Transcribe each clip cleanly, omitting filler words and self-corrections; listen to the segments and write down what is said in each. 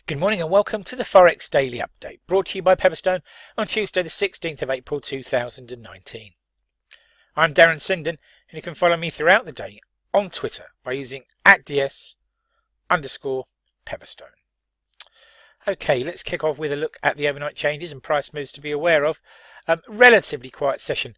Good morning and welcome to the Forex Daily Update, brought to you by Pepperstone on Tuesday the 16th of April 2019. I'm Darren Sinden and you can follow me throughout the day on Twitter by using @DS_Pepperstone. Okay, let's kick off with a look at the overnight changes and price moves to be aware of. Relatively quiet session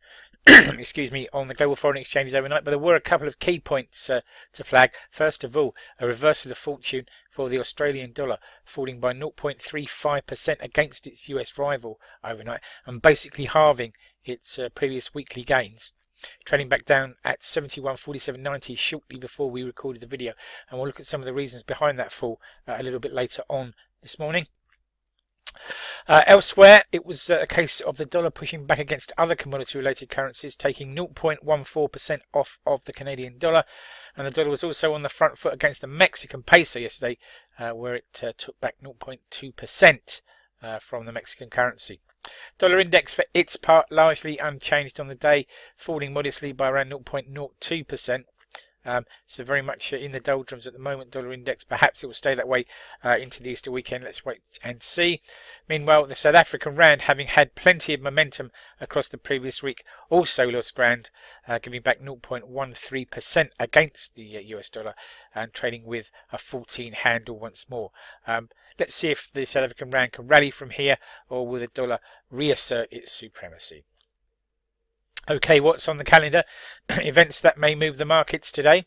excuse me, on the global foreign exchanges overnight, but there were a couple of key points to flag. First of all, a reversal of fortune for the Australian dollar, falling by 0.35% against its US rival overnight and basically halving its previous weekly gains, trading back down at 71.47.90 shortly before we recorded the video, and we'll look at some of the reasons behind that fall a little bit later on this morning. Elsewhere, it was a case of the dollar pushing back against other commodity-related currencies, taking 0.14% off of the Canadian dollar, and the dollar was also on the front foot against the Mexican peso yesterday, where it took back 0.2% from the Mexican currency. Dollar index for its part largely unchanged on the day, falling modestly by around 0.02%. So very much in the doldrums at the moment, dollar index. Perhaps it will stay that way into the Easter weekend. Let's wait and see. Meanwhile, the South African rand, having had plenty of momentum across the previous week, also lost ground, giving back 0.13% against the US dollar and trading with a 14 handle once more. Let's see if the South African rand can rally from here, or will the dollar reassert its supremacy. Okay, what's on the calendar? Events that may move the markets today.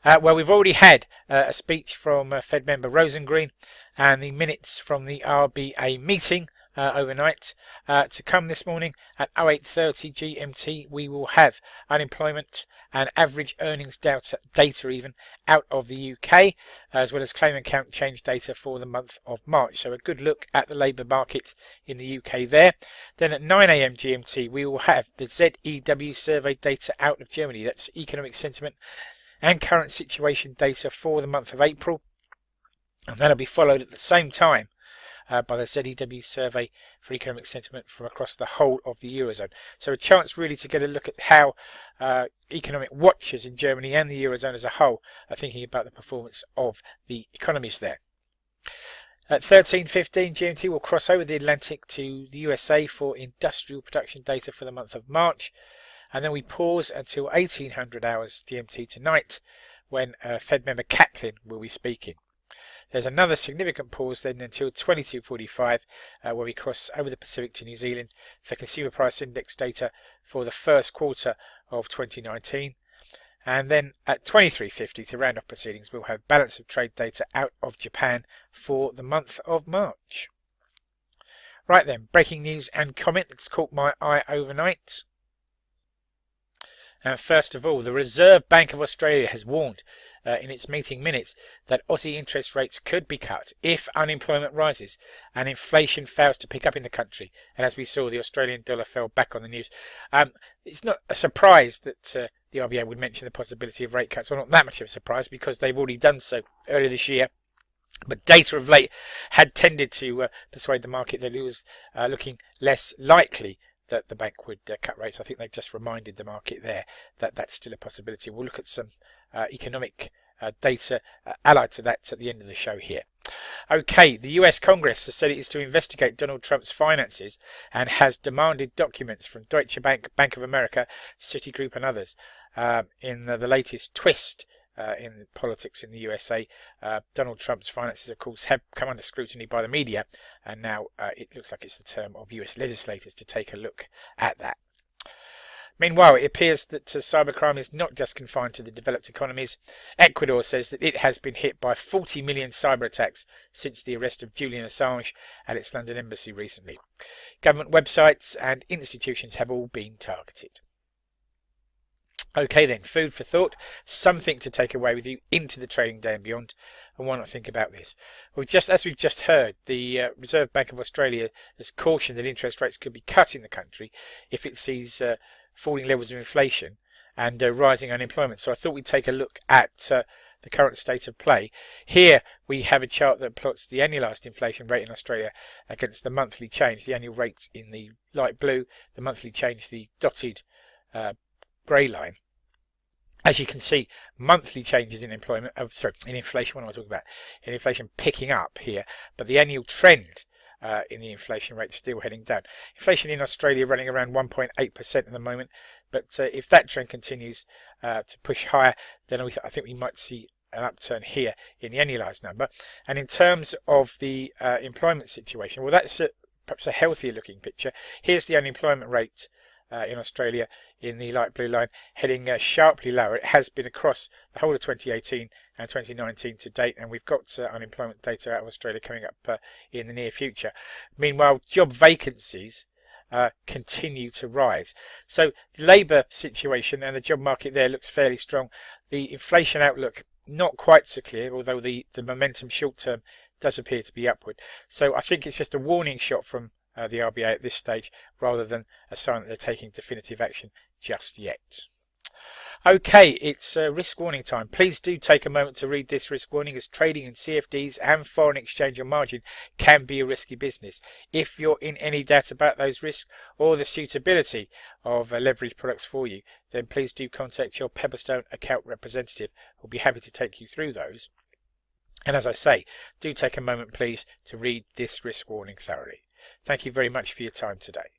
Well, we've already had a speech from Fed member Rosengreen and the minutes from the RBA meeting overnight. To come this morning at 08:30 GMT, we will have unemployment and average earnings data even out of the UK, as well as claim account change data for the month of March. So a good look at the labour market in the UK there. Then at 9 AM GMT, we will have the ZEW survey data out of Germany. That's economic sentiment and current situation data for the month of April. And that'll be followed at the same time by the ZEW survey for economic sentiment from across the whole of the Eurozone. So a chance really to get a look at how economic watchers in Germany and the Eurozone as a whole are thinking about the performance of the economies there. At 13:15 GMT, we'll cross over the Atlantic to the USA for industrial production data for the month of March. And then we pause until 1800 hours GMT tonight, when Fed member Kaplan will be speaking. There's another significant pause then until 22:45, where we cross over the Pacific to New Zealand for consumer price index data for the first quarter of 2019. And then at 23:50 to round off proceedings, we'll have balance of trade data out of Japan for the month of March. Right then, breaking news and comment that's caught my eye overnight. First of all, the Reserve Bank of Australia has warned in its meeting minutes that Aussie interest rates could be cut if unemployment rises and inflation fails to pick up in the country. And as we saw, the Australian dollar fell back on the news. It's not a surprise that the RBA would mention the possibility of rate cuts, or not that much of a surprise because they've already done so earlier this year. But data of late had tended to persuade the market that it was looking less likely that the bank would cut rates. I think they've just reminded the market there that that's still a possibility. We'll look at some economic data allied to that at the end of the show here. Okay, the US Congress has said it is to investigate Donald Trump's finances and has demanded documents from Deutsche Bank, Bank of America, Citigroup and others. In the latest twist in politics in the USA, Donald Trump's finances, of course, have come under scrutiny by the media, and now it looks like it's the term of US legislators to take a look at that. Meanwhile, it appears that cybercrime is not just confined to the developed economies. Ecuador says that it has been hit by 40 million cyber attacks since the arrest of Julian Assange at its London embassy recently. Government websites and institutions have all been targeted. Okay then, food for thought, something to take away with you into the trading day and beyond. And why not think about this? Well, as we've just heard, the Reserve Bank of Australia has cautioned that interest rates could be cut in the country if it sees falling levels of inflation and rising unemployment. So I thought we'd take a look at the current state of play. Here we have a chart that plots the annualised inflation rate in Australia against the monthly change, the annual rate in the light blue, the monthly change, the dotted grey line. As you can see, monthly changes in employment, in inflation, what am I talking about? In inflation picking up here, but the annual trend in the inflation rate still heading down. Inflation in Australia running around 1.8% at the moment, but if that trend continues to push higher, then I think we might see an upturn here in the annualized number. And in terms of the employment situation, well, that's perhaps a healthier looking picture. Here's the unemployment rate in Australia in the light blue line, heading sharply lower. It has been across the whole of 2018 and 2019 to date, and we've got unemployment data out of Australia coming up in the near future. Meanwhile, job vacancies continue to rise. So the labour situation and the job market there looks fairly strong. The inflation outlook not quite so clear, although the momentum short term does appear to be upward. So I think it's just a warning shot from the RBA at this stage, rather than a sign that they're taking definitive action just yet. Okay, it's risk warning time. Please do take a moment to read this risk warning, as trading in CFDs and foreign exchange on margin can be a risky business. If you're in any doubt about those risks or the suitability of leverage products for you, then please do contact your Pepperstone account representative. We'll be happy to take you through those. And as I say, do take a moment please to read this risk warning thoroughly. Thank you very much for your time today.